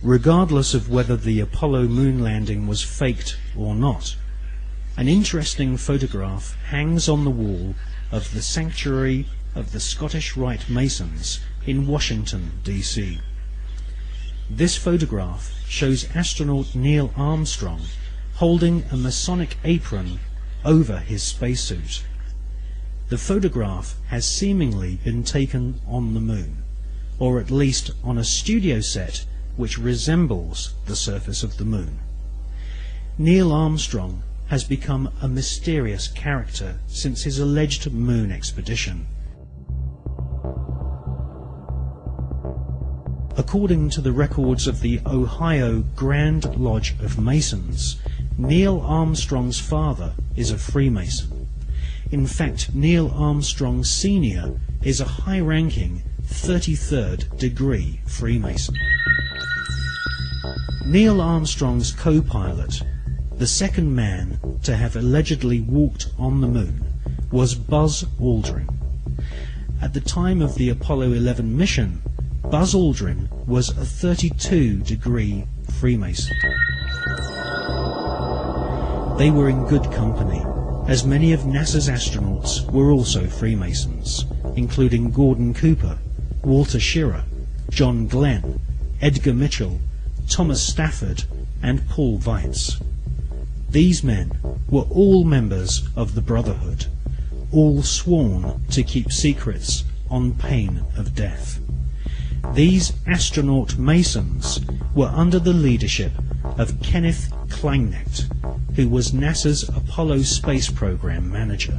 regardless of whether the Apollo moon landing was faked or not. An interesting photograph hangs on the wall of the Sanctuary of the Scottish Rite Masons in Washington, D.C. This photograph shows astronaut Neil Armstrong holding a Masonic apron over his spacesuit. The photograph has seemingly been taken on the moon, or at least on a studio set which resembles the surface of the moon. Neil Armstrong has become a mysterious character since his alleged moon expedition. According to the records of the Ohio Grand Lodge of Masons, Neil Armstrong's father is a Freemason. In fact, Neil Armstrong Sr. is a high-ranking 33rd degree Freemason. Neil Armstrong's co-pilot, the second man to have allegedly walked on the moon, was Buzz Aldrin. At the time of the Apollo 11 mission, Buzz Aldrin was a 32 degree Freemason. They were in good company, as many of NASA's astronauts were also Freemasons, including Gordon Cooper, Walter Schirra, John Glenn, Edgar Mitchell, Thomas Stafford, and Paul Weitz. These men were all members of the Brotherhood, all sworn to keep secrets on pain of death. These astronaut Masons were under the leadership of Kenneth Kleineknecht, who was NASA's Apollo space program manager.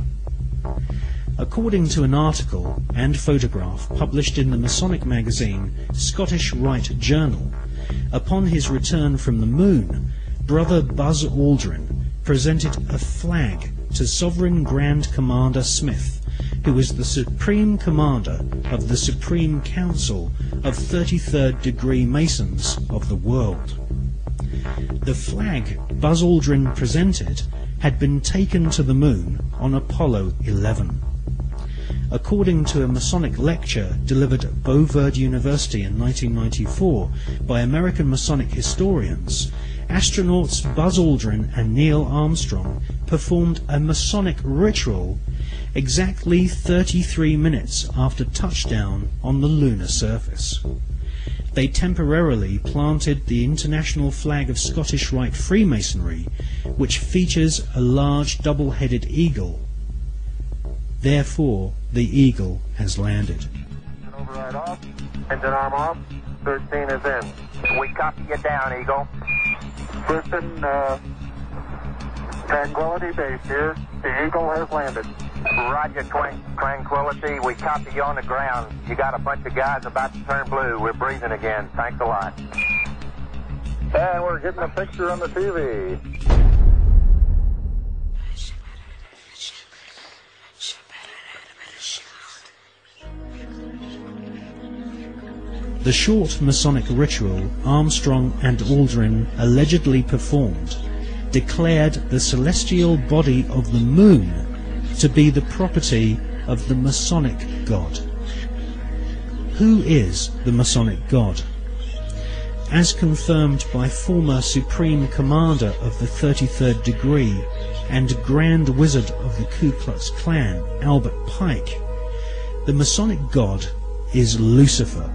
According to an article and photograph published in the Masonic magazine Scottish Rite Journal, upon his return from the moon, Brother Buzz Aldrin presented a flag to Sovereign Grand Commander Smith, who was the Supreme Commander of the Supreme Council of 33rd degree Masons of the world. The flag Buzz Aldrin presented had been taken to the moon on Apollo 11. According to a Masonic lecture delivered at Beauverde University in 1994 by American Masonic historians, astronauts Buzz Aldrin and Neil Armstrong performed a Masonic ritual exactly 33 minutes after touchdown on the lunar surface. They temporarily planted the international flag of Scottish Rite Freemasonry, which features a large double-headed eagle. Therefore, the eagle has landed. Override off. Engine arm off. 13 is in. We copy you down, Eagle. Listen, Tranquility Base here. The Eagle has landed. Roger, Tranquility. We copy you on the ground. You got a bunch of guys about to turn blue. We're breathing again. Thanks a lot. And we're getting a picture on the TV. The short Masonic ritual Armstrong and Aldrin allegedly performed declared the celestial body of the moon to be the property of the Masonic God. Who is the Masonic God? As confirmed by former Supreme Commander of the 33rd degree and Grand Wizard of the Ku Klux Klan, Albert Pike, the Masonic God is Lucifer.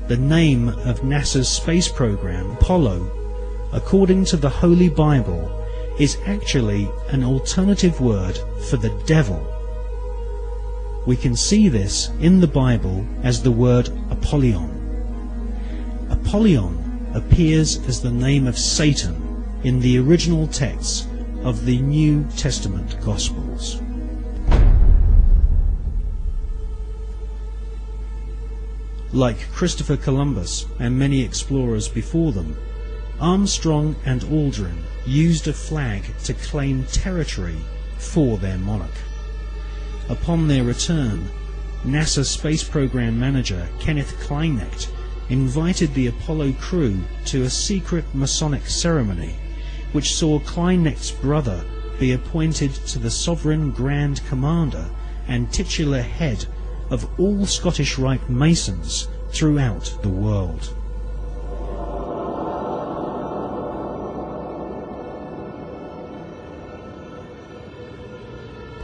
The name of NASA's space program, Apollo, according to the Holy Bible, is actually an alternative word for the devil. We can see this in the Bible as the word Apollyon. Apollyon appears as the name of Satan in the original texts of the New Testament Gospels. Like Christopher Columbus and many explorers before them, Armstrong and Aldrin used a flag to claim territory for their monarch. Upon their return, NASA Space Program Manager Kenneth Kleineknecht invited the Apollo crew to a secret Masonic ceremony which saw Kleinec's brother be appointed to the Sovereign Grand Commander and titular head of all Scottish Rite Masons throughout the world.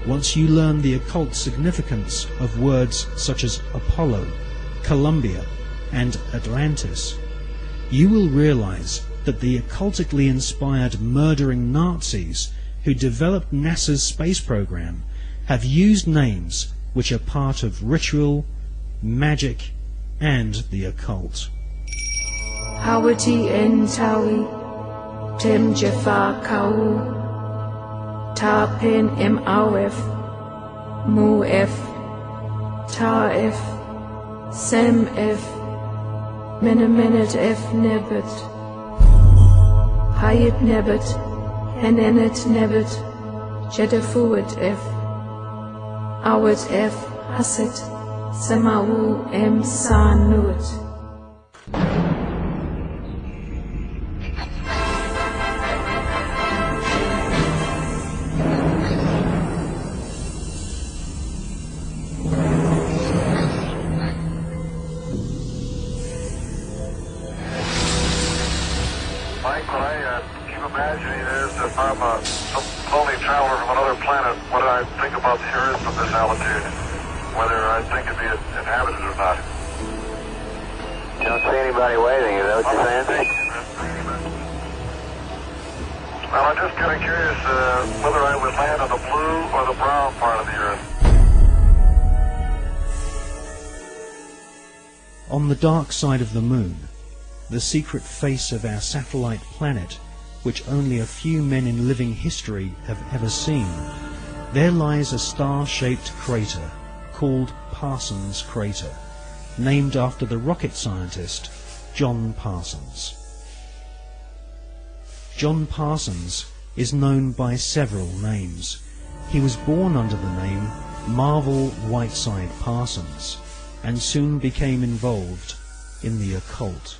Once you learn the occult significance of words such as Apollo, Columbia, and Atlantis, you will realize that the occultically inspired murdering Nazis who developed NASA's space program have used names which are part of ritual, magic, and the occult. Hawati en Tawi, Tem Jafar Kau, Ta Pen M Awef, Mu F, Ta F, Sem F, Menemenet F Nebet, Hayat Nebet, Henenet Nebet, Jedefuet F, Awet F Haset, Semawu M Sanuet. Mike, what I keep imagining is if I'm some lonely traveler from another planet, what I think about the Earth from this altitude, whether I think it'd be inhabited or not. You don't see anybody waving, is that what you're saying? Well, I'm just kind of curious whether I would land on the blue or the brown part of the Earth. On the dark side of the moon, the secret face of our satellite planet, which only a few men in living history have ever seen, there lies a star-shaped crater called Parsons Crater, named after the rocket scientist John Parsons. John Parsons is known by several names. He was born under the name Marvel Whiteside Parsons and soon became involved in the occult.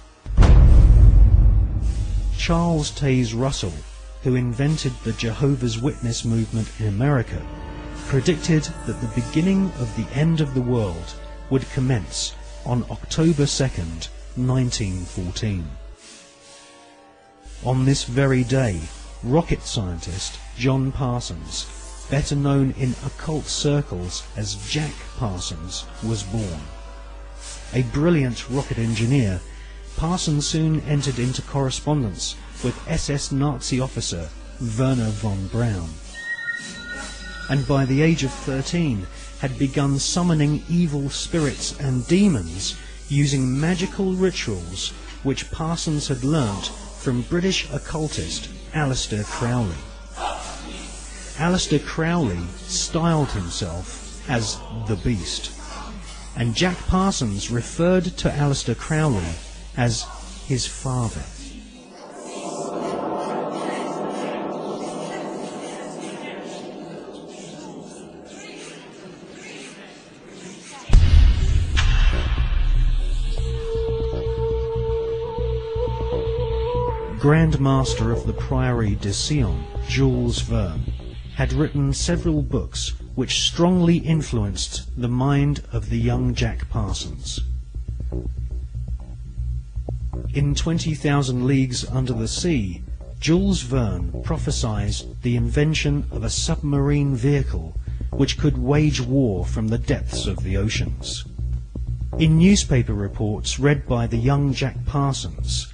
Charles Taze Russell, who invented the Jehovah's Witness movement in America, predicted that the beginning of the end of the world would commence on October 2nd, 1914. On this very day, rocket scientist John Parsons, better known in occult circles as Jack Parsons, was born. A brilliant rocket engineer, Parsons soon entered into correspondence with SS Nazi officer Werner von Braun, and by the age of 13 had begun summoning evil spirits and demons using magical rituals which Parsons had learnt from British occultist Aleister Crowley. Aleister Crowley styled himself as the Beast, and Jack Parsons referred to Aleister Crowley as his father. Grand Master of the Priory de Sion, Jules Verne, had written several books which strongly influenced the mind of the young Jack Parsons. In 20,000 Leagues Under the Sea, Jules Verne prophesied the invention of a submarine vehicle which could wage war from the depths of the oceans. In newspaper reports read by the young Jack Parsons,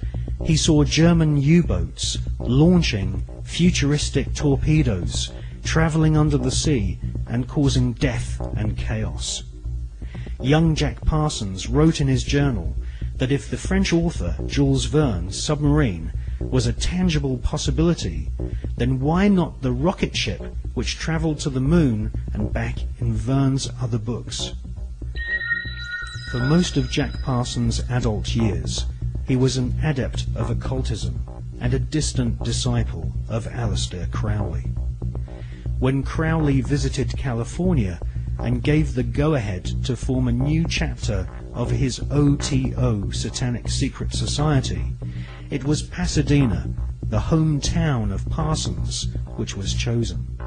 he saw German U-boats launching futuristic torpedoes, travelling under the sea and causing death and chaos. Young Jack Parsons wrote in his journal that if the French author Jules Verne's submarine was a tangible possibility, then why not the rocket ship which travelled to the moon and back in Verne's other books? For most of Jack Parsons' adult years, he was an adept of occultism and a distant disciple of Aleister Crowley. When Crowley visited California and gave the go-ahead to form a new chapter of his OTO Satanic Secret Society, it was Pasadena the hometown of Parsons, which was chosen.